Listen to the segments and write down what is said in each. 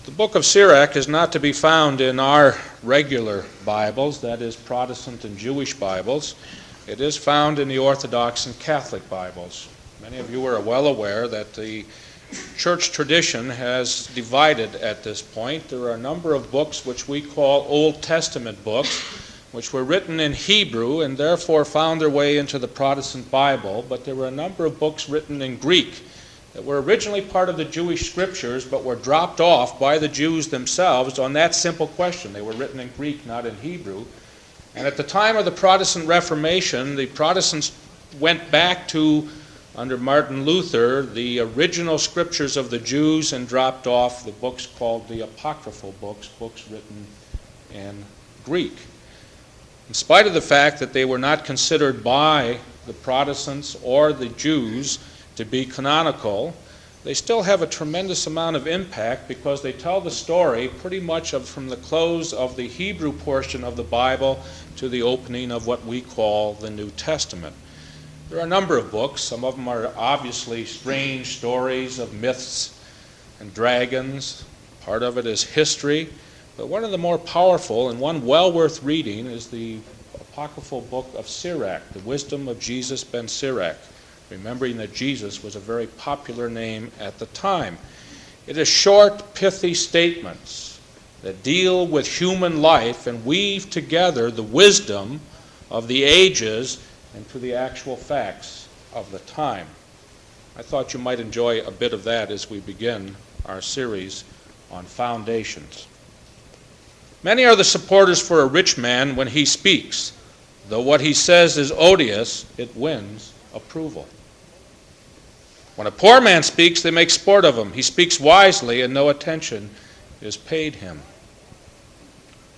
The book of Sirach is not to be found in our regular Bibles, that is, Protestant and Jewish Bibles. It is found in the Orthodox and Catholic Bibles. Many of you are well aware that the church tradition has divided at this point. There are a number of books which we call Old Testament books, which were written in Hebrew and therefore found their way into the Protestant Bible, but there were a number of books written in Greek that were originally part of the Jewish scriptures but were dropped off by the Jews themselves on that simple question. They were written in Greek, not in Hebrew. And at the time of the Protestant Reformation, the Protestants went back to, under Martin Luther, the original scriptures of the Jews and dropped off the books called the apocryphal books, books written in Greek. In spite of the fact that they were not considered by the Protestants or the Jews to be canonical, they still have a tremendous amount of impact because they tell the story pretty much from the close of the Hebrew portion of the Bible to the opening of what we call the New Testament. There are a number of books. Some of them are obviously strange stories of myths and dragons. Part of it is history. But one of the more powerful and one well worth reading is the apocryphal book of Sirach, The Wisdom of Jesus ben Sirach, remembering that Jesus was a very popular name at the time. It is short, pithy statements that deal with human life and weave together the wisdom of the ages into the actual facts of the time. I thought you might enjoy a bit of that as we begin our series on foundations. Many are the supporters for a rich man when he speaks. Though what he says is odious, it wins approval. When a poor man speaks, they make sport of him. He speaks wisely, and no attention is paid him.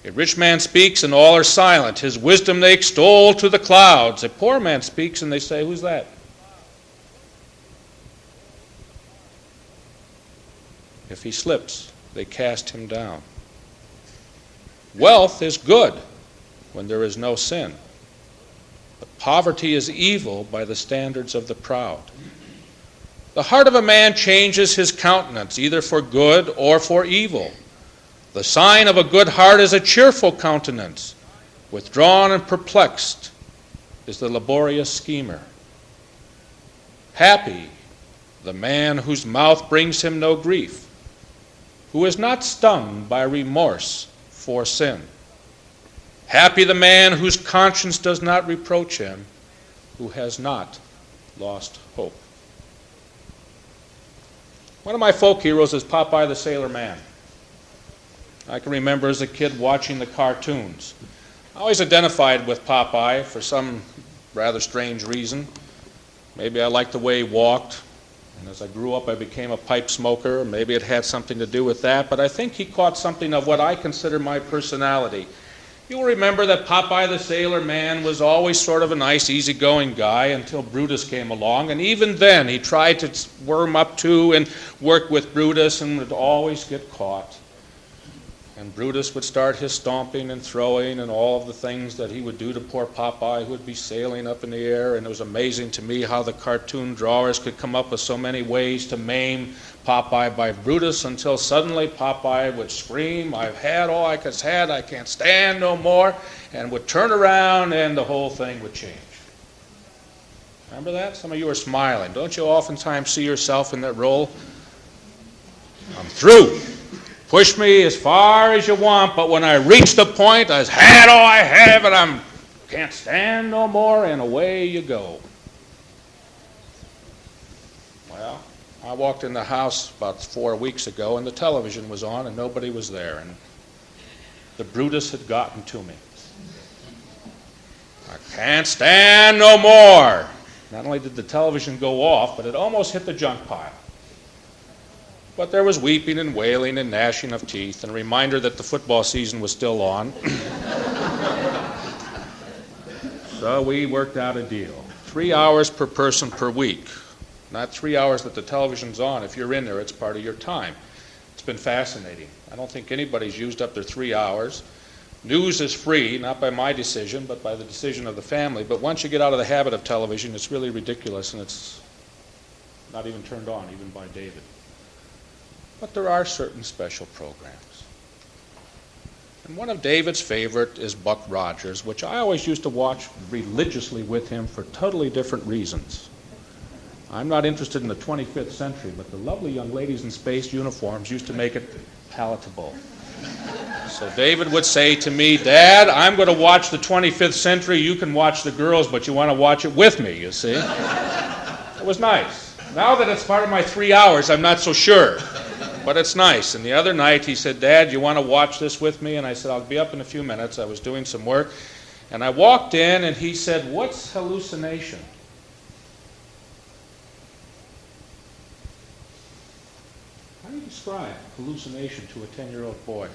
A rich man speaks, and all are silent. His wisdom they extol to the clouds. A poor man speaks, and they say, "Who's that?" If he slips, they cast him down. Wealth is good when there is no sin, but poverty is evil by the standards of the proud. The heart of a man changes his countenance, either for good or for evil. The sign of a good heart is a cheerful countenance. Withdrawn and perplexed is the laborious schemer. Happy the man whose mouth brings him no grief, who is not stung by remorse for sin. Happy the man whose conscience does not reproach him, who has not lost hope. One of my folk heroes is Popeye the Sailor Man. I can remember as a kid watching the cartoons. I always identified with Popeye for some rather strange reason. Maybe I liked the way he walked, and as I grew up I became a pipe smoker. Maybe it had something to do with that, but I think he caught something of what I consider my personality. You'll remember that Popeye the Sailor Man was always sort of a nice, easygoing guy until Brutus came along, and even then he tried to worm up to and work with Brutus and would always get caught. And Brutus would start his stomping and throwing and all of the things that he would do to poor Popeye, who would be sailing up in the air. And it was amazing to me how the cartoon drawers could come up with so many ways to maim Popeye by Brutus, until suddenly Popeye would scream, "I've had all I could had, I can't stand no more," and would turn around and the whole thing would change. Remember that? Some of you are smiling. Don't you oftentimes see yourself in that role? I'm through. Push me as far as you want, but when I reach the point, I've had all I have and I can't stand no more, and away you go. Well, I walked in the house about 4 weeks ago, and the television was on, and nobody was there, and the Brutus had gotten to me. I can't stand no more. Not only did the television go off, but it almost hit the junk pile. But there was weeping and wailing and gnashing of teeth, and a reminder that the football season was still on. So we worked out a deal. 3 hours per person per week. Not 3 hours that the television's on. If you're in there, it's part of your time. It's been fascinating. I don't think anybody's used up their 3 hours. News is free, not by my decision, but by the decision of the family. But once you get out of the habit of television, it's really ridiculous, and it's not even turned on, even by David. but there are certain special programs. And one of David's favorite is Buck Rogers, which I always used to watch religiously with him for totally different reasons. I'm not interested in the 25th century, but the lovely young ladies in space uniforms used to make it palatable. So David would say to me, Dad, I'm going to watch the 25th century. You can watch the girls, but you want to watch it with me, you see. It was nice. Now that it's part of my 3 hours, I'm not so sure. But it's nice. And the other night he said, Dad, you want to watch this with me? And I said, I'll be up in a few minutes. I was doing some work. And I walked in and he said, what's hallucination? How do you describe hallucination to a 10-year-old boy?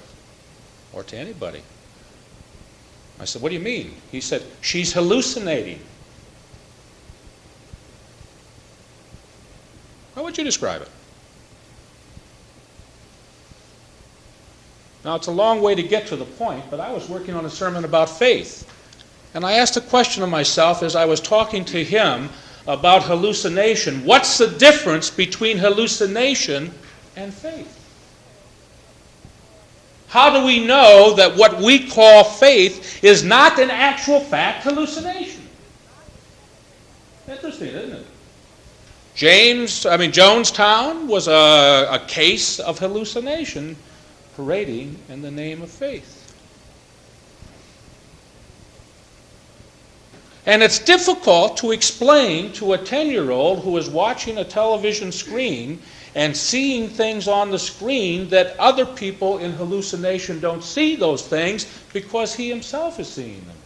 Or to anybody? I said, what do you mean? He said, she's hallucinating. How would you describe it? Now, it's a long way to get to the point, but I was working on a sermon about faith. And I asked a question of myself as I was talking to him about hallucination. What's the difference between hallucination and faith? How do we know that what we call faith is not an actual fact hallucination? Interesting, isn't it? Jonestown was a case of hallucination parading in the name of faith. And it's difficult to explain to a 10-year-old who is watching a television screen and seeing things on the screen that other people in hallucination don't see those things because he himself is seeing them.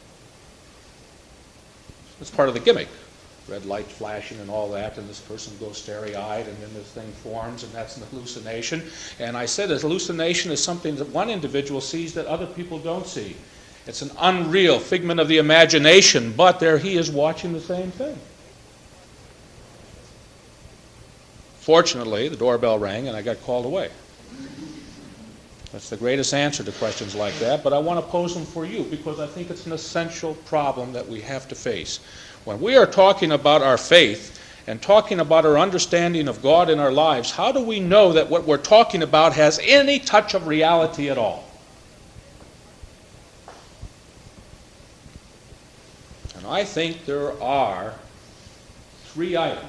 That's part of the gimmick. Red light flashing and all that, and this person goes starry-eyed, and then this thing forms, and that's an hallucination. And I said a hallucination is something that one individual sees that other people don't see. It's an unreal figment of the imagination, but there he is watching the same thing. Fortunately, the doorbell rang, and I got called away. That's the greatest answer to questions like that, but I want to pose them for you because I think it's an essential problem that we have to face. When we are talking about our faith and talking about our understanding of God in our lives, how do we know that what we're talking about has any touch of reality at all? And I think there are 3 items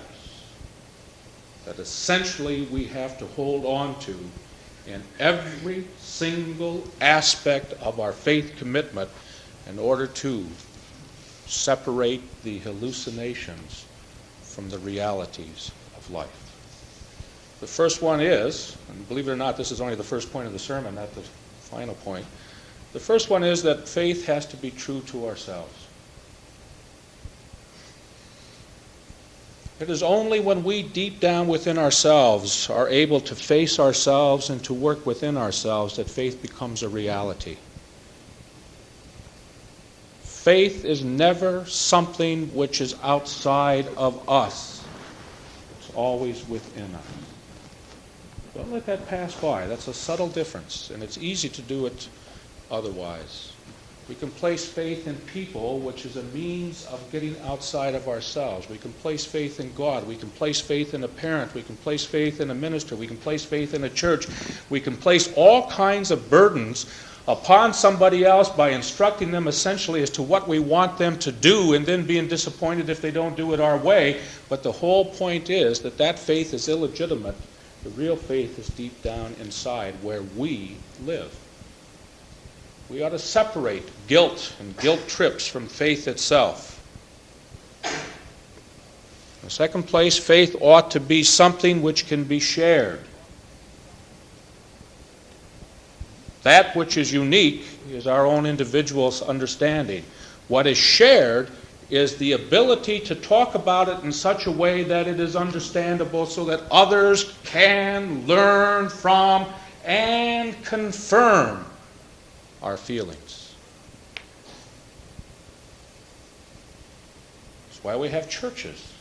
that essentially we have to hold on to in every single aspect of our faith commitment in order to separate the hallucinations from the realities of life. The first one is, and believe it or not, this is only the first point of the sermon, not the final point. The first one is that faith has to be true to ourselves. It is only when we deep down within ourselves are able to face ourselves and to work within ourselves that faith becomes a reality. Faith is never something which is outside of us. It's always within us. Don't let that pass by. That's a subtle difference, and it's easy to do it otherwise. We can place faith in people, which is a means of getting outside of ourselves. We can place faith in God. We can place faith in a parent. We can place faith in a minister. We can place faith in a church. We can place all kinds of burdens upon somebody else by instructing them essentially as to what we want them to do and then being disappointed if they don't do it our way. But the whole point is that that faith is illegitimate. The real faith is deep down inside where we live. We ought to separate guilt and guilt trips from faith itself. In the second place, faith ought to be something which can be shared. That which is unique is our own individual understanding. What is shared is the ability to talk about it in such a way that it is understandable so that others can learn from and confirm our feelings. That's why we have churches.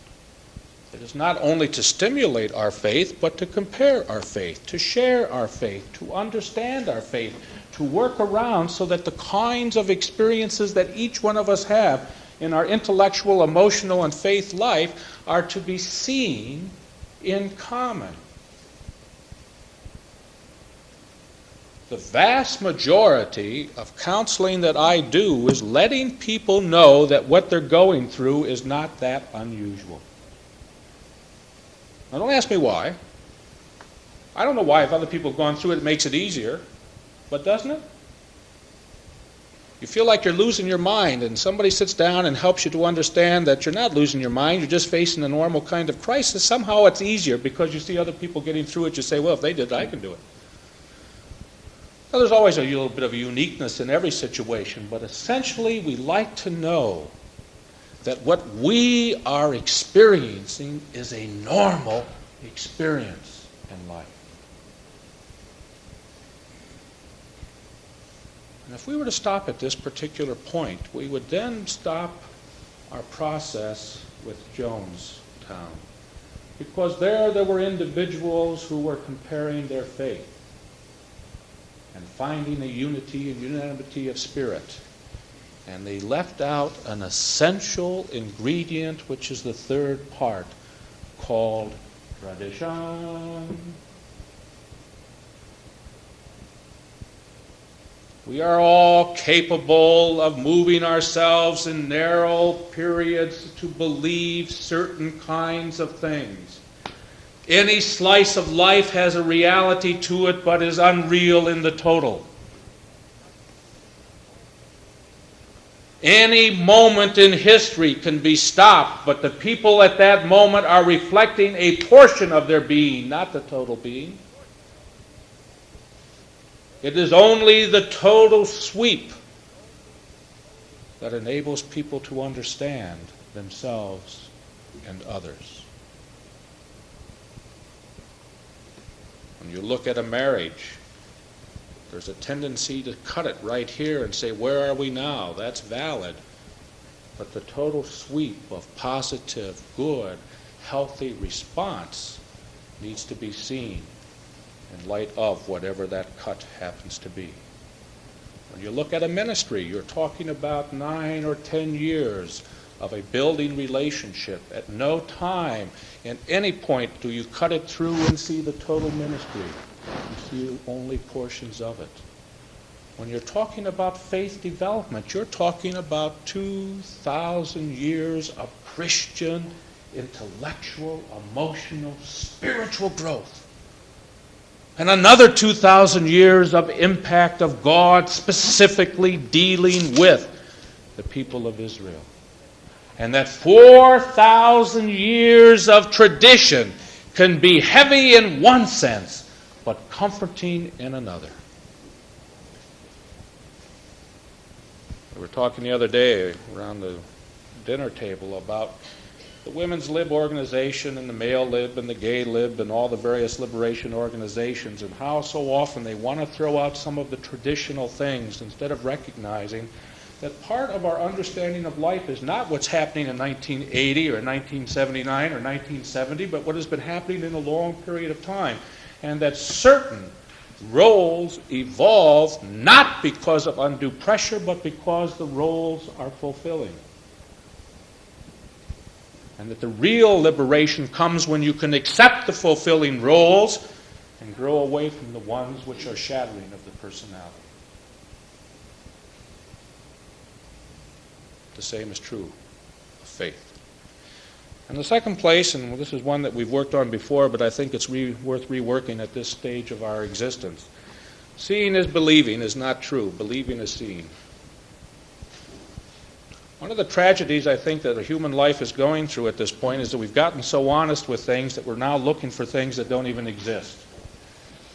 It is not only to stimulate our faith, but to compare our faith, to share our faith, to understand our faith, to work around so that the kinds of experiences that each one of us have in our intellectual, emotional, and faith life are to be seen in common. The vast majority of counseling that I do is letting people know that what they're going through is not that unusual. Now, don't ask me why. I don't know why. If other people have gone through it, it makes it easier. But doesn't it? You feel like you're losing your mind, and somebody sits down and helps you to understand that you're not losing your mind, you're just facing a normal kind of crisis. Somehow it's easier because you see other people getting through it. You say, well, if they did it, I can do it. Now, there's always a little bit of a uniqueness in every situation, but essentially we like to know that what we are experiencing is a normal experience in life. And if we were to stop at this particular point, we would then stop our process with Jonestown. Because there were individuals who were comparing their faith and finding a unity and unanimity of spirit. And they left out an essential ingredient, which is the third part, called tradition. We are all capable of moving ourselves in narrow periods to believe certain kinds of things. Any slice of life has a reality to it, but is unreal in the total. Any moment in history can be stopped, but the people at that moment are reflecting a portion of their being, not the total being. It is only the total sweep that enables people to understand themselves and others. When you look at a marriage, there's a tendency to cut it right here and say, where are we now? That's valid. But the total sweep of positive, good, healthy response needs to be seen in light of whatever that cut happens to be. When you look at a ministry, you're talking about 9 or 10 years of a building relationship. At no time, in any point, do you cut it through and see the total ministry. You see only portions of it. When you're talking about faith development, you're talking about 2,000 years of Christian, intellectual, emotional, spiritual growth. And another 2,000 years of impact of God specifically dealing with the people of Israel. And that 4,000 years of tradition can be heavy in one sense, but comforting in another. We were talking the other day around the dinner table about the Women's Lib organization and the Male Lib and the Gay Lib and all the various liberation organizations, and how so often they want to throw out some of the traditional things instead of recognizing that part of our understanding of life is not what's happening in 1980 or 1979 or 1970, but what has been happening in a long period of time. And that certain roles evolve not because of undue pressure, but because the roles are fulfilling. And that the real liberation comes when you can accept the fulfilling roles and grow away from the ones which are shattering of the personality. The same is true of faith. And the second place, and this is one that we've worked on before, but I think it's worth reworking at this stage of our existence. Seeing is believing is not true. Believing is seeing. One of the tragedies I think that a human life is going through at this point is that we've gotten so honest with things that we're now looking for things that don't even exist.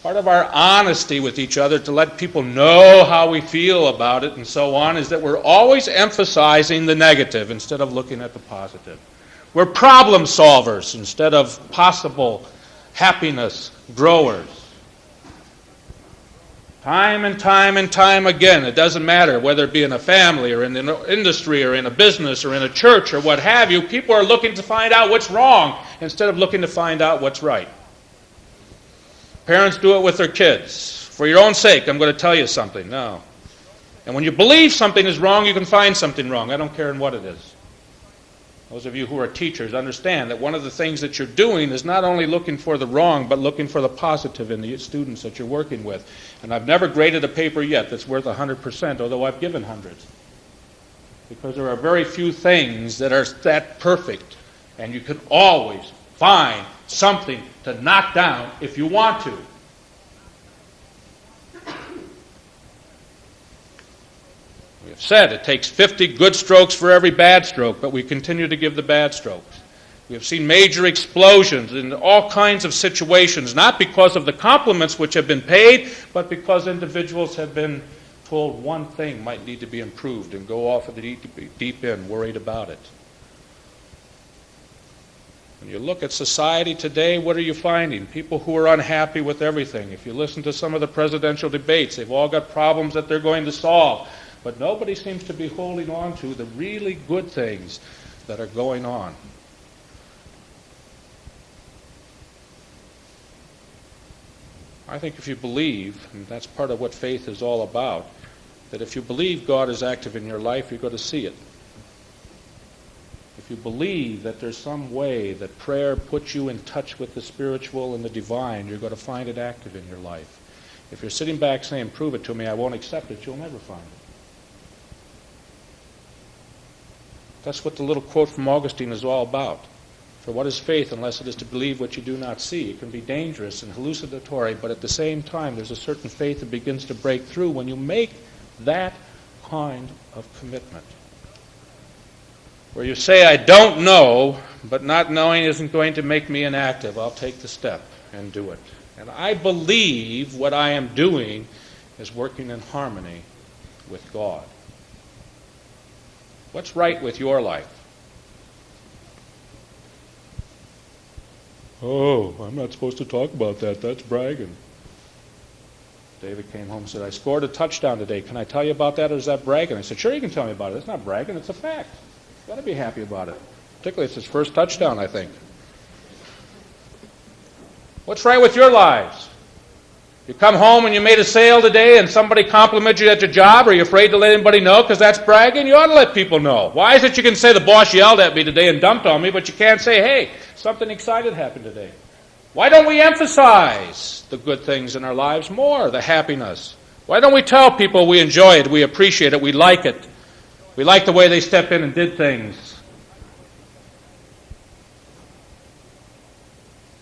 Part of our honesty with each other to let people know how we feel about it and so on is that we're always emphasizing the negative instead of looking at the positive. We're problem solvers instead of possible happiness growers. Time and time and time again, it doesn't matter whether it be in a family or in the industry or in a business or in a church or what have you, people are looking to find out what's wrong instead of looking to find out what's right. Parents do it with their kids. For your own sake, I'm going to tell you something. No. And when you believe something is wrong, you can find something wrong. I don't care in what it is. Those of you who are teachers understand that one of the things that you're doing is not only looking for the wrong, but looking for the positive in the students that you're working with. And I've never graded a paper yet that's worth 100%, although I've given hundreds. Because there are very few things that are that perfect. And you can always find something to knock down if you want to. We have said it takes 50 good strokes for every bad stroke, but we continue to give the bad strokes. We have seen major explosions in all kinds of situations, not because of the compliments which have been paid, but because individuals have been told one thing might need to be improved and go off at the deep end, worried about it. When you look at society today, what are you finding? People who are unhappy with everything. If you listen to some of the presidential debates, they've all got problems that they're going to solve. But nobody seems to be holding on to the really good things that are going on. I think if you believe, and that's part of what faith is all about, that if you believe God is active in your life, you're going to see it. If you believe that there's some way that prayer puts you in touch with the spiritual and the divine, you're going to find it active in your life. If you're sitting back saying, prove it to me, I won't accept it, you'll never find it. That's what the little quote from Augustine is all about. For what is faith unless it is to believe what you do not see? It can be dangerous and hallucinatory, but at the same time, there's a certain faith that begins to break through when you make that kind of commitment. Where you say, I don't know, but not knowing isn't going to make me inactive. I'll take the step and do it. And I believe what I am doing is working in harmony with God. What's right with your life? Oh, I'm not supposed to talk about that. That's bragging. David came home and said, I scored a touchdown today. Can I tell you about that, or is that bragging? I said, sure, you can tell me about it. It's not bragging, it's a fact. You've got to be happy about it. Particularly it's his first touchdown, I think. What's right with your lives? You come home and you made a sale today and somebody complimented you at your job. Are you afraid to let anybody know because that's bragging? You ought to let people know. Why is it you can say the boss yelled at me today and dumped on me, but you can't say, hey, something exciting happened today? Why don't we emphasize the good things in our lives more, the happiness? Why don't we tell people we enjoy it, we appreciate it, we like it? We like the way they step in and did things.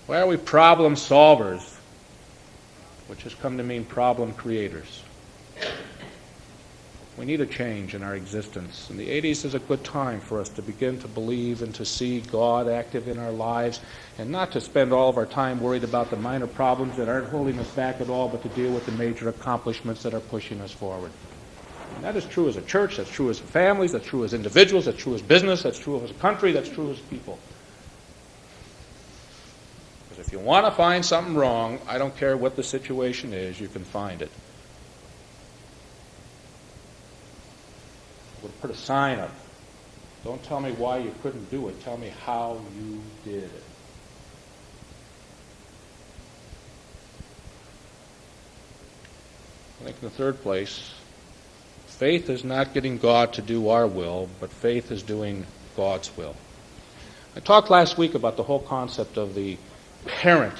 Why are we problem solvers? Which has come to mean problem creators. We need a change in our existence. And the 80s is a good time for us to begin to believe and to see God active in our lives and not to spend all of our time worried about the minor problems that aren't holding us back at all, but to deal with the major accomplishments that are pushing us forward. And that is true as a church, that's true as families, that's true as individuals, that's true as business, that's true as a country, that's true as people. If you want to find something wrong, I don't care what the situation is, you can find it. We'll put a sign up. Don't tell me why you couldn't do it. Tell me how you did it. I think in the third place, faith is not getting God to do our will, but faith is doing God's will. I talked last week about the whole concept of the parent.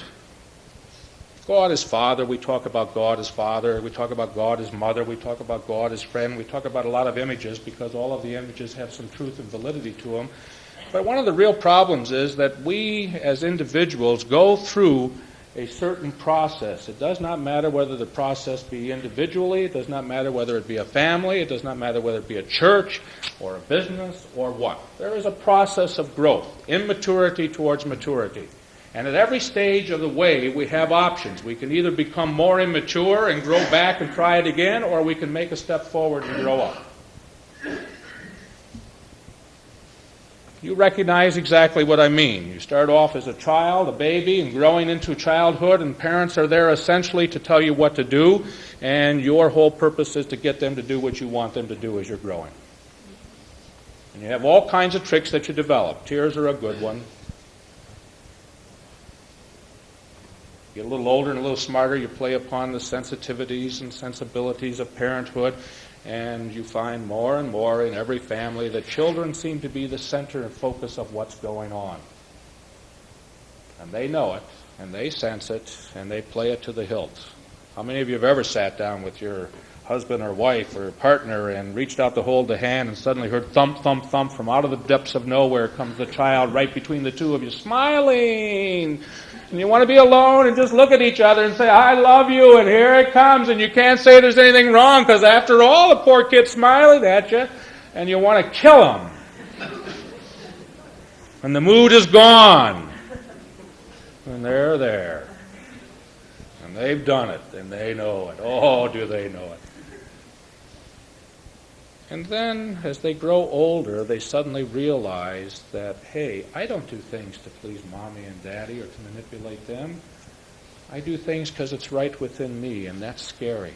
God is Father. We talk about God as Father. We talk about God as Mother. We talk about God as Friend. We talk about a lot of images because all of the images have some truth and validity to them. But one of the real problems is that we as individuals go through a certain process. It does not matter whether the process be individually. It does not matter whether it be a family. It does not matter whether it be a church or a business or what. There is a process of growth, immaturity towards maturity. And at every stage of the way, we have options. We can either become more immature and grow back and try it again, or we can make a step forward and grow up. You recognize exactly what I mean. You start off as a child, a baby, and growing into childhood, and parents are there essentially to tell you what to do, and your whole purpose is to get them to do what you want them to do as you're growing. And you have all kinds of tricks that you develop. Tears are a good one. You get a little older and a little smarter, you play upon the sensitivities and sensibilities of parenthood, and you find more and more in every family that children seem to be the center and focus of what's going on. And they know it, and they sense it, and they play it to the hilt. How many of you have ever sat down with your husband or wife or partner and reached out to hold the hand and suddenly heard thump, thump, thump from out of the depths of nowhere comes the child right between the two of you, smiling. And you want to be alone and just look at each other and say, I love you, and here it comes, and you can't say there's anything wrong because after all, the poor kid's smiling at you, and you want to kill him. And the mood is gone. And they're there. And they've done it, and they know it. Oh, do they know it. And then, as they grow older, they suddenly realize that, hey, I don't do things to please Mommy and Daddy or to manipulate them. I do things because it's right within me, and that's scary.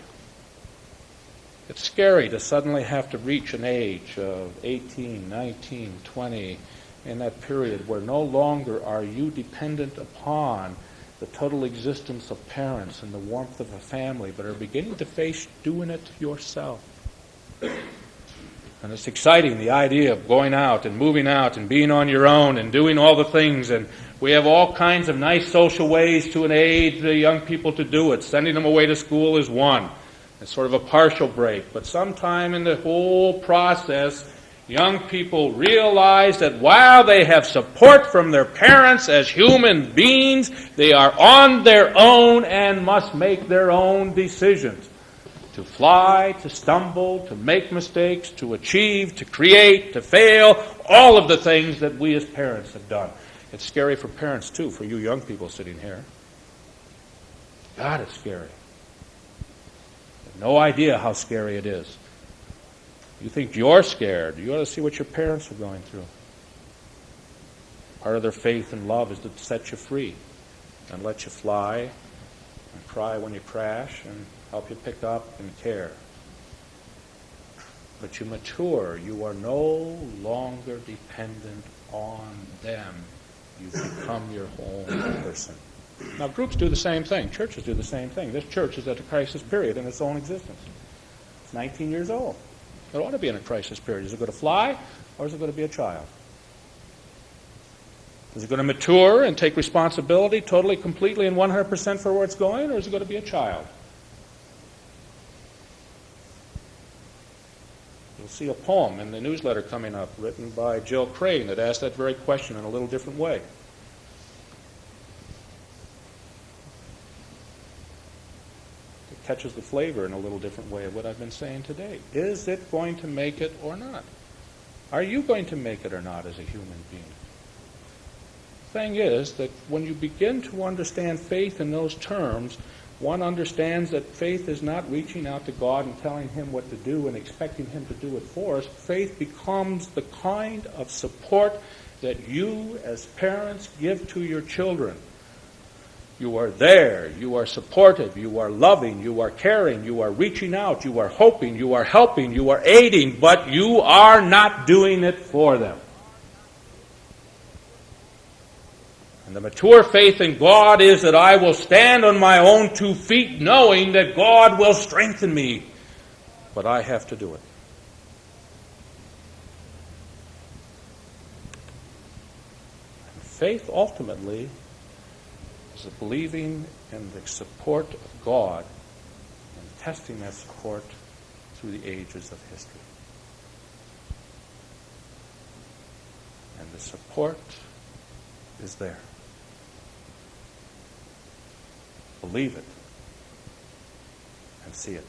It's scary to suddenly have to reach an age of 18, 19, 20, in that period where no longer are you dependent upon the total existence of parents and the warmth of a family, but are beginning to face doing it yourself. And it's exciting, the idea of going out and moving out and being on your own and doing all the things. And we have all kinds of nice social ways to aid the young people to do it. Sending them away to school is one. It's sort of a partial break. But sometime in the whole process, young people realize that while they have support from their parents as human beings, they are on their own and must make their own decisions. To fly, to stumble, to make mistakes, to achieve, to create, to fail, all of the things that we as parents have done. It's scary for parents too, for you young people sitting here. God, it's scary. You have no idea how scary it is. You think you're scared. You ought to see what your parents are going through. Part of their faith and love is to set you free and let you fly and cry when you crash and help you pick up and care. But you mature. You are no longer dependent on them. You become your own person. Now, groups do the same thing. Churches do the same thing. This church is at a crisis period in its own existence. It's 19 years old. It ought to be in a crisis period. Is it going to fly, or is it going to be a child? Is it going to mature and take responsibility totally, completely, and 100% for where it's going, or is it going to be a child? You'll see a poem in the newsletter coming up written by Jill Crane that asks that very question in a little different way. It catches the flavor in a little different way of what I've been saying today. Is it going to make it or not? Are you going to make it or not as a human being? The thing is that when you begin to understand faith in those terms, one understands that faith is not reaching out to God and telling Him what to do and expecting Him to do it for us. Faith becomes the kind of support that you as parents give to your children. You are there, you are supportive, you are loving, you are caring, you are reaching out, you are hoping, you are helping, you are aiding, but you are not doing it for them. And the mature faith in God is that I will stand on my own 2 feet knowing that God will strengthen me, but I have to do it. And faith ultimately is a believing in the support of God and testing that support through the ages of history. And the support is there. Believe it and see it.